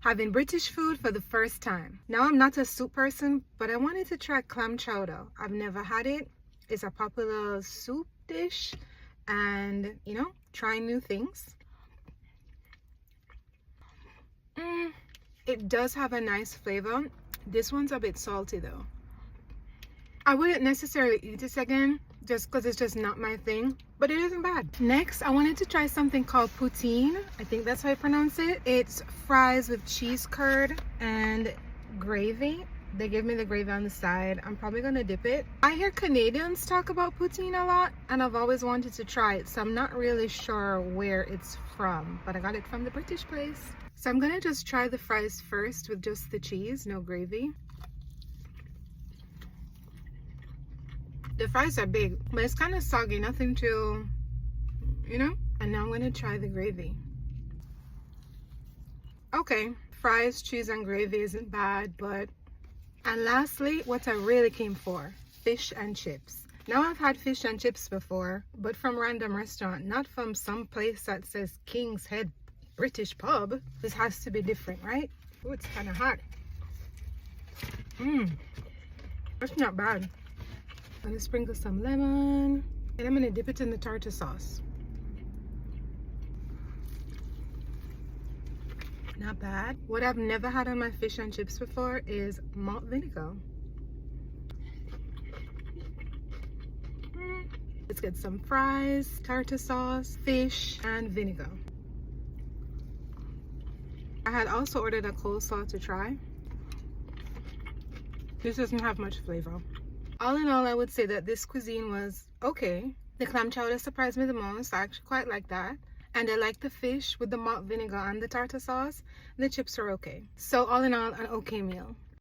having British food for the first time. Now, I'm not a soup person, but I wanted to try clam chowder. I've never had it. It's a popular soup dish, and you know, trying new things. It does have a nice flavor. This one's a bit salty though. I wouldn't necessarily eat this again just because it's just not my thing, but it isn't bad. Next, I wanted to try something called poutine. I think that's how I pronounce it. It's fries with cheese curd and gravy. They give me the gravy on the side. I'm probably gonna dip it. I hear Canadians talk about poutine a lot, and I've always wanted to try it, so I'm not really sure where it's from, but I got it from the British place. So I'm gonna just try the fries first with just the cheese, no gravy. The fries are big, but it's kind of soggy, nothing too, you know? And now I'm gonna try the gravy. Okay, fries, cheese, and gravy isn't bad, but... And lastly, what I really came for, fish and chips. Now, I've had fish and chips before, but from random restaurant, not from some place that says King's Head British Pub. This has to be different, right? Oh, it's kind of hot. That's not bad. I'm gonna sprinkle some lemon, and I'm gonna dip it in the tartar sauce. Not bad. What I've never had on my fish and chips before is malt vinegar. Let's get some fries, tartar sauce, fish, and vinegar. I had also ordered a coleslaw to try. This doesn't have much flavor. All in all, I would say that this cuisine was okay. The clam chowder surprised me the most. I actually quite like that. And I like the fish with the malt vinegar and the tartar sauce. The chips are okay. So all in all, an okay meal.